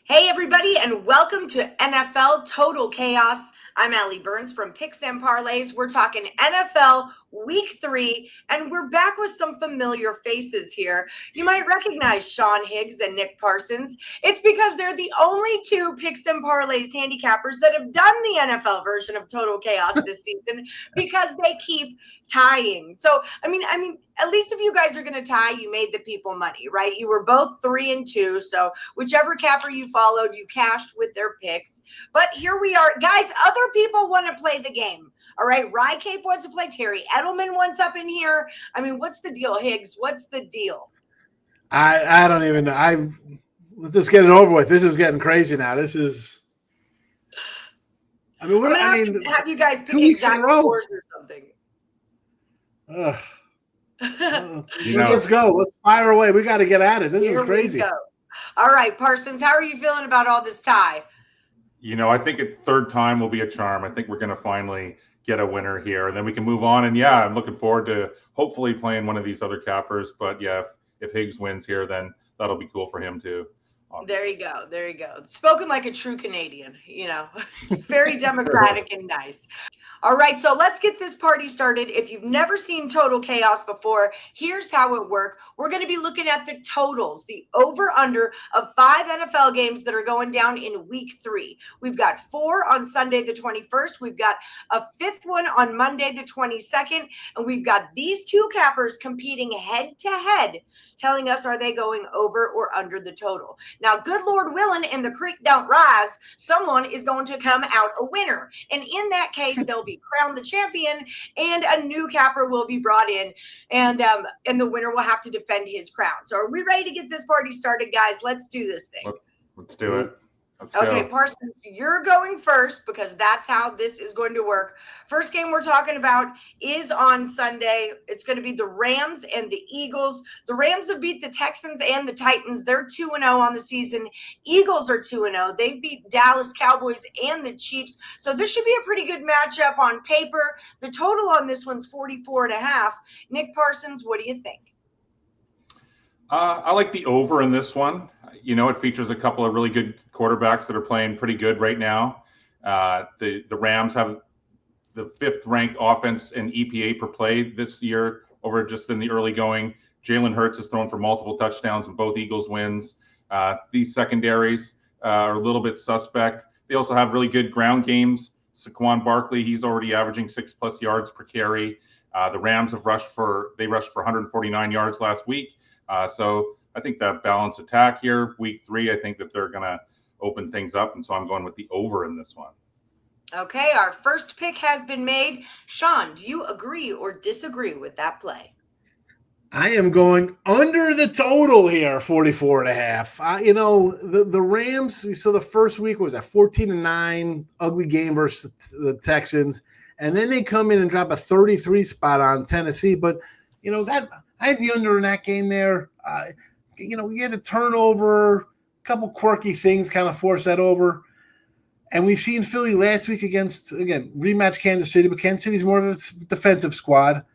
Hey, everybody, and welcome to NFL Total Chaos. I'm Allie Burns from Picks and Parlays. We're talking NFL Week 3, and we're back with some familiar faces here. You might recognize Sean Higgs and Nick Parsons. It's because they're the only two Picks and Parlays handicappers that have done the NFL version of Total Chaos this season because they keep tying. So, I mean, at least if you guys are going to tie, you made the people money, right? You were both 3 and 2, so whichever capper you followed, you cashed with their picks. But here we are. Guys, other people want to play the game. All right. Rye Cape wants to play. Terry Edelman wants up in here. I mean, what's the deal, Higgs? What's the deal? I don't even know. Let's just get it over with. This is getting crazy now. This is. I mean, have you guys pick exact scores or something? Let's go. Let's fire away. We got to get at it. This is crazy. All right, Parsons, how are you feeling about all this tie? I think a third time will be a charm. I think we're going to finally get a winner here, and then we can move on. And I'm looking forward to hopefully playing one of these other cappers. But if Higgs wins here, then that'll be cool for him too. Obviously. There you go. Spoken like a true Canadian, just very democratic and nice. All right, so let's get this party started. If you've never seen Total Chaos before, here's how it works. We're going to be looking at the totals, the over-under of 5 NFL games that are going down in Week 3. We've got 4 on Sunday the 21st. We've got a 5th one on Monday the 22nd. And we've got these two cappers competing head-to-head, telling us are they going over or under the total. Now, good Lord willing, and the creek don't rise, someone is going to come out a winner. And in that case, they'll be crowned the champion, and a new capper will be brought in, and the winner will have to defend his crown. So are we ready to get this party started, guys? Let's do this thing. Let's do it. Okay, Parsons, you're going first because that's how this is going to work. First game we're talking about is on Sunday. It's going to be the Rams and the Eagles. The Rams have beat the Texans and the Titans. They're 2-0 on the season. Eagles are 2-0. They've beat Dallas Cowboys and the Chiefs. So this should be a pretty good matchup on paper. The total on this one's 44.5. Nick Parsons, what do you think? I like the over in this one. It features a couple of really good quarterbacks that are playing pretty good right now. The Rams have the 5th ranked offense in EPA per play this year over just in the early going. Jalen Hurts has thrown for multiple touchdowns in both Eagles wins. These secondaries are a little bit suspect. They also have really good ground games. Saquon Barkley, he's already averaging 6+ yards per carry. The Rams have rushed for 149 yards last week. So I think that balanced attack here, Week 3, I think that they're going to open things up. And so I'm going with the over in this one. Okay, our first pick has been made. Sean, do you agree or disagree with that play? I am going under the total here, 44.5. The Rams, so the first week was at 14-9, ugly game versus the Texans. And then they come in and drop a 33 spot on Tennessee. But, that I had the under in that game there. We had a turnover, a couple quirky things kind of forced that over. And we've seen Philly last week against, again, rematch Kansas City, but Kansas City's more of a defensive squad.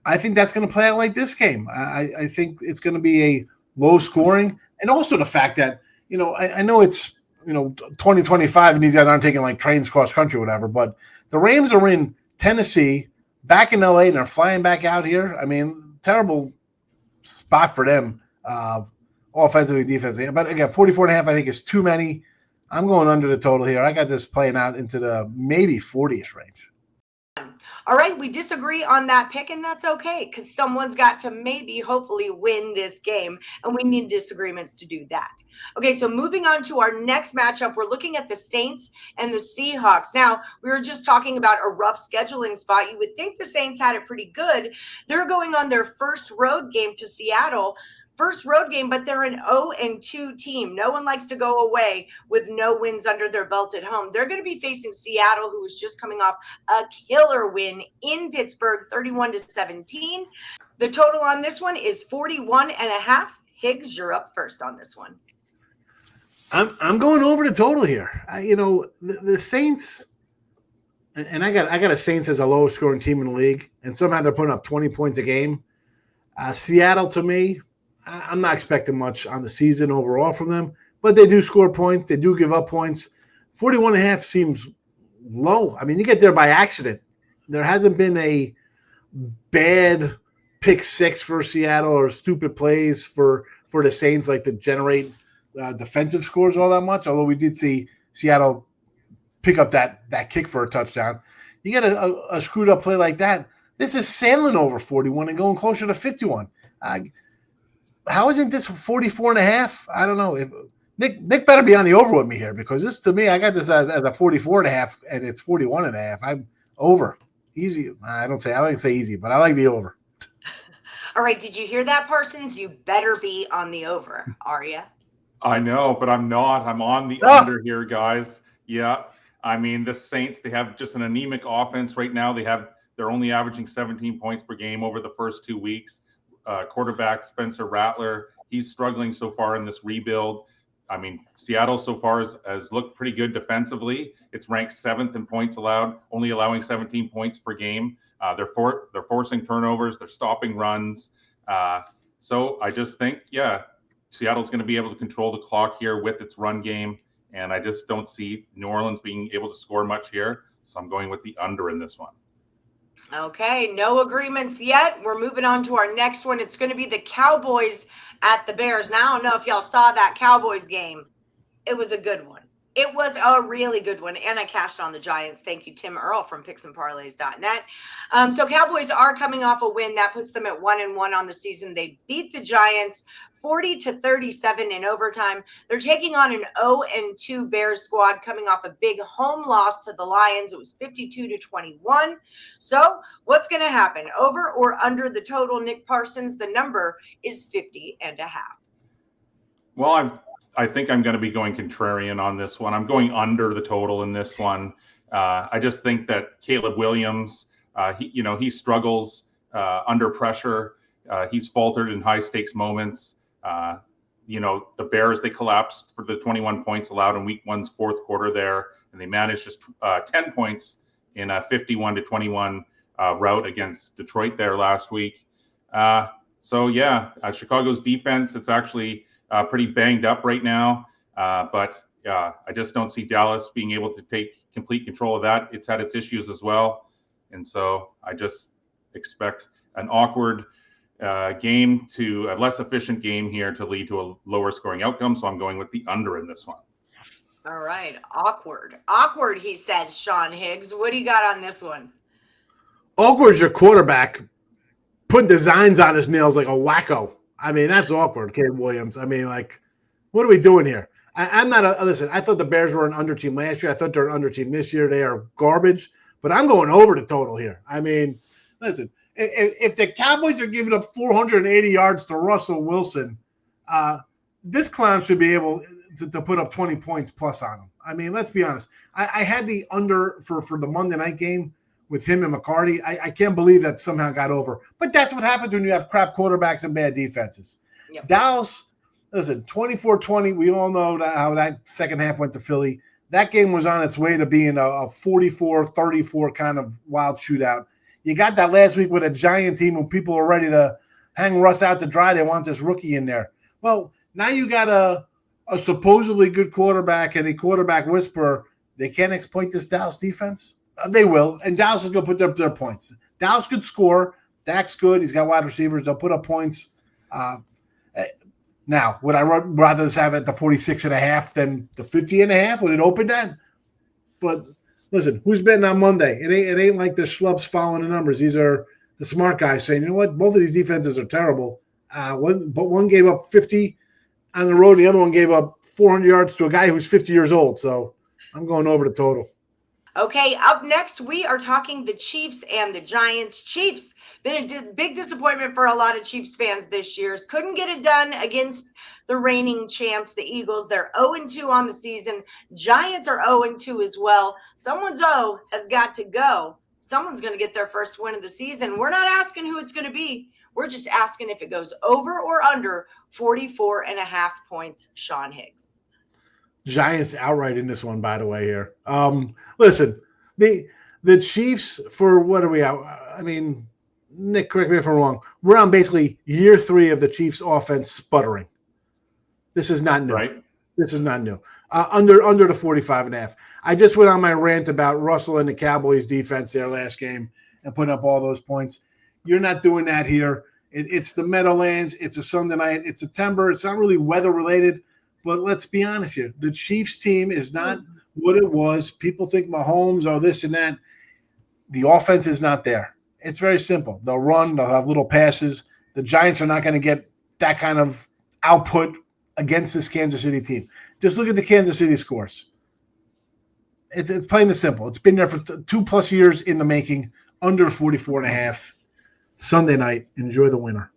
I think that's going to play out like this game. I think it's going to be a low scoring. And also the fact that, I know it's, 2025 and these guys aren't taking like trains cross country or whatever, but the Rams are in Tennessee, back in LA, and they're flying back out here. I mean, terrible spot for them, offensively, defensively. But again, 44.5, I think is too many. I'm going under the total here. I got this playing out into the maybe 40ish range. All right, we disagree on that pick, and that's okay because someone's got to maybe, hopefully, win this game, and we need disagreements to do that. Okay, so moving on to our next matchup, we're looking at the Saints and the Seahawks. Now, we were just talking about a rough scheduling spot. You would think the Saints had it pretty good. They're going on their first road game to Seattle. First road game, but they're an 0-2 team. No one likes to go away with no wins under their belt at home. They're going to be facing Seattle, who is just coming off a killer win in Pittsburgh, 31-17. The total on this one is 41.5. Higgs, you're up first on this one. I'm going over the total here. The Saints, and I got a Saints as a lowest scoring team in the league, and somehow they're putting up 20 points a game. Seattle, to me, I'm not expecting much on the season overall from them, but they do score points. They do give up points. 41.5 seems low. I mean, you get there by accident. There hasn't been a bad pick six for Seattle or stupid plays for the Saints like to generate defensive scores all that much, although we did see Seattle pick up that kick for a touchdown. You get a screwed up play like that. This is sailing over 41 and going closer to 51. How isn't this 44.5? I don't know. If Nick better be on the over with me here, because this, to me, I got this as a 44.5 and it's 41.5. I'm over. Easy. I don't say easy, but I like the over. All right. Did you hear that, Parsons? You better be on the over, are you? I know, but I'm not. I'm on the under here, guys. Yeah. I mean, the Saints, they have just an anemic offense right now. They're only averaging 17 points per game over the first 2 weeks. Quarterback Spencer Rattler, he's struggling so far in this rebuild. I mean, Seattle so far has looked pretty good defensively. It's ranked 7th in points allowed, only allowing 17 points per game. They're forcing turnovers. They're stopping runs. So I just think, Seattle's going to be able to control the clock here with its run game. And I just don't see New Orleans being able to score much here. So I'm going with the under in this one. Okay, no agreements yet. We're moving on to our next one. It's going to be the Cowboys at the Bears. Now, I don't know if y'all saw that Cowboys game. It was a good one. It was a really good one, and I cashed on the Giants. Thank you, Tim Earl from picksandparlays.net. So Cowboys are coming off a win. That puts them at 1-1 on the season. They beat the Giants 40-37 in overtime. They're taking on an 0-2 Bears squad coming off a big home loss to the Lions. It was 52-21. So what's going to happen? Over or under the total, Nick Parsons? The number is 50.5. Well, I think I'm going to be going contrarian on this one. I'm going under the total in this one. I just think that Caleb Williams, he struggles under pressure. He's faltered in high stakes moments. The Bears, they collapsed for the 21 points allowed in Week 1's fourth quarter there, and they managed just 10 points in a 51-21 rout against Detroit there last week. Chicago's defense, it's actually pretty banged up right now. But I just don't see Dallas being able to take complete control of that. It's had its issues as well. And so I just expect an awkward game to a less efficient game here to lead to a lower scoring outcome. So I'm going with the under in this one. All right. Awkward, he says, Sean Higgs. What do you got on this one? Awkward's your quarterback putting designs on his nails like a wacko. I mean, that's awkward, Caleb Williams. I mean, like, what are we doing here? I'm not listen, I thought the Bears were an under team last year. I thought they're an under team this year. They are garbage, but I'm going over the total here. I mean, listen, if the Cowboys are giving up 480 yards to Russell Wilson, this clown should be able to put up 20 points plus on him. I mean, let's be honest. I had the under for the Monday night game with him and McCarty. I can't believe that somehow got over. But that's what happens when you have crap quarterbacks and bad defenses. Yep. Dallas, listen, 24-20. We all know how that second half went to Philly. That game was on its way to being a 44-34 kind of wild shootout. You got that last week with a Giant team when people are ready to hang Russ out to dry. They want this rookie in there. Well, now you got a supposedly good quarterback and a quarterback whisperer. They can't exploit this Dallas defense? They will, and Dallas is going to put up their points. Dallas could score. Dak's good. He's got wide receivers. They'll put up points. Now, would I rather just have it at the 46.5 than the 50.5? Would it open that? But listen, who's betting on Monday? It ain't like the schlubs following the numbers. These are the smart guys saying, you know what, both of these defenses are terrible. One gave up 50 on the road, and the other one gave up 400 yards to a guy who's 50 years old. So I'm going over the total. Okay, up next, we are talking the Chiefs and the Giants. Chiefs, been a big disappointment for a lot of Chiefs fans this year. Couldn't get it done against the reigning champs, the Eagles. They're 0-2 on the season. Giants are 0-2 as well. Someone's O has got to go. Someone's going to get their first win of the season. We're not asking who it's going to be. We're just asking if it goes over or under 44.5 points. Sean Higgs. Giants outright in this one, by the way, here. Listen, the Chiefs, for what are we out? I mean, Nick, correct me if I'm wrong. We're on basically year 3 of the Chiefs offense sputtering. This is not new. Right. This is not new. Under the 45.5. I just went on my rant about Russell and the Cowboys defense there last game and put up all those points. You're not doing that here. It's the Meadowlands. It's a Sunday night. It's September. It's not really weather related, but let's be honest here. The Chiefs team is not what it was. People think Mahomes or this and that. The offense is not there. It's very simple. They'll run. They'll have little passes. The Giants are not going to get that kind of output against this Kansas City team. Just look at the Kansas City scores. It's plain and simple. It's been there for 2+ years in the making, under 44.5. Sunday night. Enjoy the winner.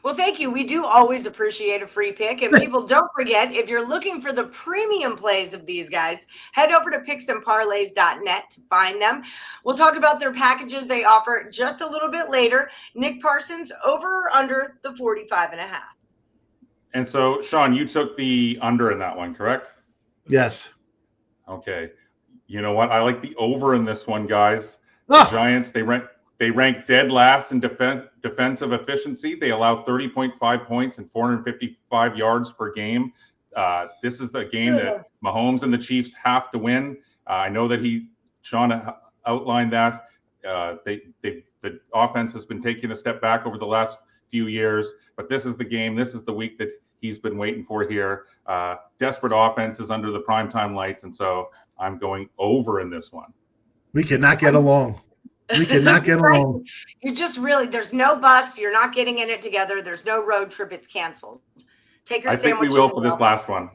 Well, thank you. We do always appreciate a free pick. And people, don't forget, if you're looking for the premium plays of these guys, head over to picksandparlays.net to find them. We'll talk about their packages they offer just a little bit later. Nick Parsons, over or under the 45.5? And so, Sean, you took the under in that one, correct? Yes. Okay. You know what? I like the over in this one, guys. The Giants, they rank dead last in defensive efficiency. They allow 30.5 points and 455 yards per game. This is the game that Mahomes and the Chiefs have to win. I know that Sean outlined that. The offense has been taking a step back over the last few years, but this is the game. This is the week that he's been waiting for here. Desperate offense is under the primetime lights, and so I'm going over in this one. We cannot get along. We cannot get along. You just there's no bus. You're not getting in it together. There's no road trip. It's canceled. Take your sandwiches. I think we will for this last one.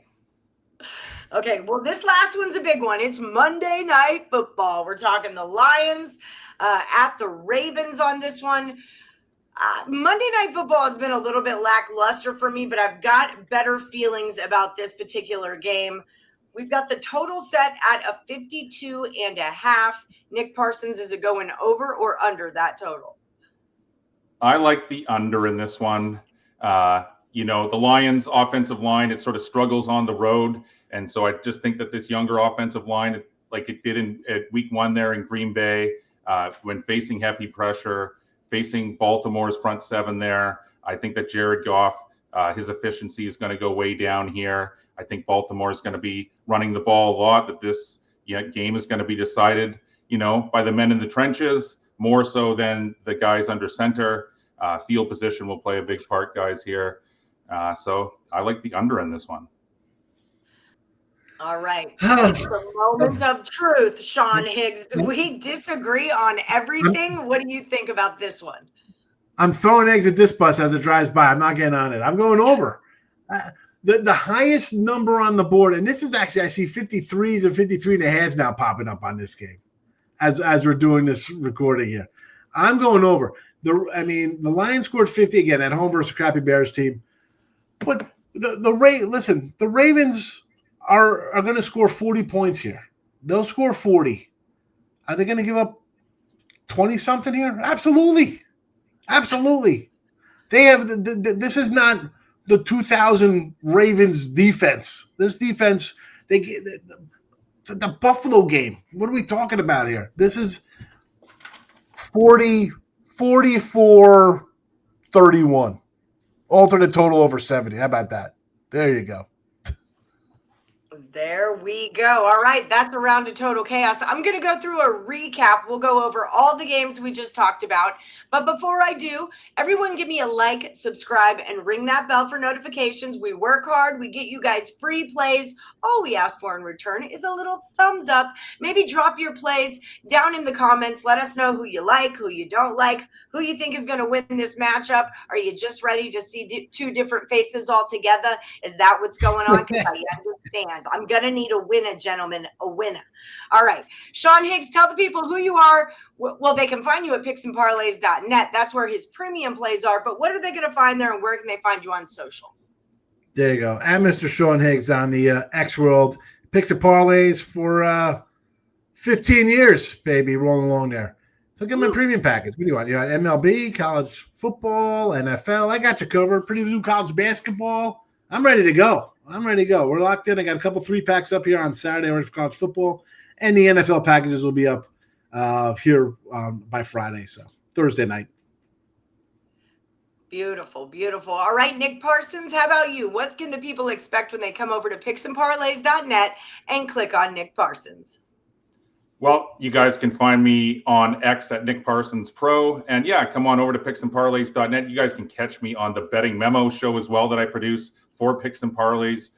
Okay, well, this last one's a big one. It's Monday Night Football. We're talking the Lions at the Ravens on this one. Monday Night Football has been a little bit lackluster for me, but I've got better feelings about this particular game. We've got the total set at a 52.5. Nick Parsons, is it going over or under that total? I like the under in this one. The Lions' offensive line, it sort of struggles on the road. And so I just think that this younger offensive line, like it did at week 1 there in Green Bay, when facing heavy pressure, facing Baltimore's front seven there, I think that Jared Goff, his efficiency is going to go way down here. I think Baltimore is going to be running the ball a lot, that this game is going to be decided, by the men in the trenches, more so than the guys under center. Field position will play a big part, guys, here. So I like the under in this one. All right. It's the moment of truth, Sean Higgs. Do we disagree on everything? What do you think about this one? I'm throwing eggs at this bus as it drives by. I'm not getting on it. I'm going over. The highest number on the board, and this is actually, I see 53s and 53.5 now popping up on this game as we're doing this recording here. I'm going over. The Lions scored 50 again at home versus a crappy Bears team. But the Ravens are going to score 40 points here. They'll score 40. Are they going to give up 20-something here? Absolutely. Absolutely. They have this is not the 2000 Ravens defense. This defense, the Buffalo game. What are we talking about here? This is 44-31. Alternate total over 70. How about that? There you go. There we go. All right. That's a round of total chaos. I'm going to go through a recap. We'll go over all the games we just talked about. But before I do, everyone give me a like, subscribe, and ring that bell for notifications. We work hard. We get you guys free plays. All we ask for in return is a little thumbs up. Maybe drop your plays down in the comments. Let us know who you like, who you don't like, who you think is going to win this matchup. Are you just ready to see two different faces all together? Is that what's going on? Because I understand. I'm going to need a winner, gentlemen, a winner. All right. Sean Higgs, tell the people who you are. Well, they can find you at picksandparlays.net. That's where his premium plays are. But what are they going to find there, and where can they find you on socials? There you go. I'm Mr. Sean Higgs on the X World. Picks and Parlays for 15 years, baby, rolling along there. So get my premium package. What do you want? You got MLB, college football, NFL. I got you covered. Pretty new college basketball. I'm ready to go. We're locked in. I got a couple 3-packs up here on Saturday ready for college football, and the NFL packages will be up here by Friday, so Thursday night. Beautiful, beautiful. All right, Nick Parsons, how about you? What can the people expect when they come over to picksandparlays.net and click on Nick Parsons? Well, you guys can find me on X at Nick Parsons Pro. And yeah, come on over to picksandparlays.net. You guys can catch me on the Betting Memo show as well that I produce for Picks and Parlays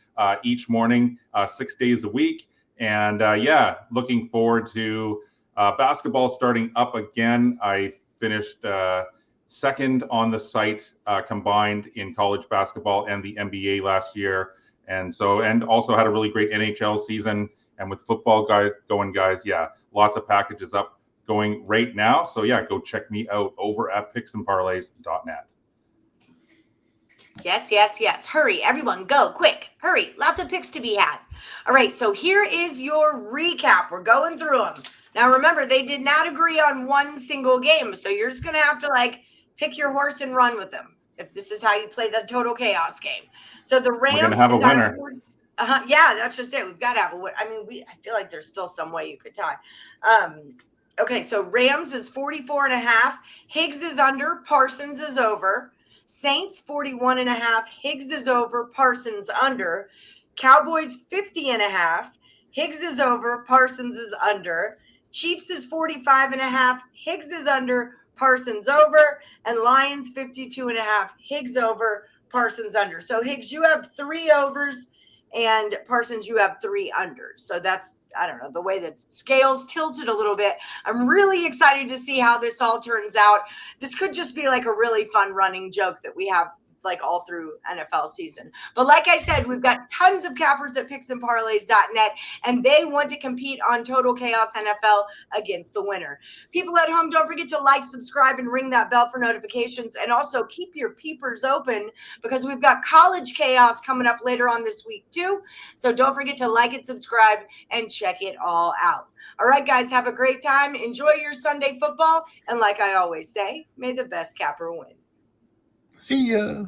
each morning, 6 days a week. And yeah, looking forward to basketball starting up again. I finished second on the site combined in college basketball and the NBA last year. And also had a really great NHL season. And with football guys, yeah, lots of packages up going right now. So yeah, go check me out over at picksandparlays.net. Yes, yes, yes. Hurry, everyone, go quick. Hurry. Lots of picks to be had. All right, so here is your recap. We're going through them. Now, remember, they did not agree on one single game, so you're just going to have to, pick your horse and run with them if this is how you play the Total Chaos game. So the Rams... We're going to have a winner. Yeah, that's just it. We've got to have a winner. I mean, I feel like there's still some way you could tie. Okay, so Rams is 44.5. Higgs is under. Parsons is over. Saints 41.5. Higgs is over. Parsons under. Cowboys 50.5. Higgs is over. Parsons is under. Chiefs is 45.5. Higgs is under. Parsons over. And Lions 52.5. Higgs over. Parsons under. So Higgs, you have 3 overs. And Parsons, you have 3 unders. So that's, I don't know, the way that scales tilted a little bit. I'm really excited to see how this all turns out. This could just be like a really fun running joke that we have all through NFL season. But like I said, we've got tons of cappers at picksandparlays.net, and they want to compete on Total Chaos NFL against the winner. People at home, don't forget to like, subscribe, and ring that bell for notifications. And also keep your peepers open because we've got College Chaos coming up later on this week too. So don't forget to like it, subscribe, and check it all out. All right, guys, have a great time. Enjoy your Sunday football. And like I always say, may the best capper win. See ya.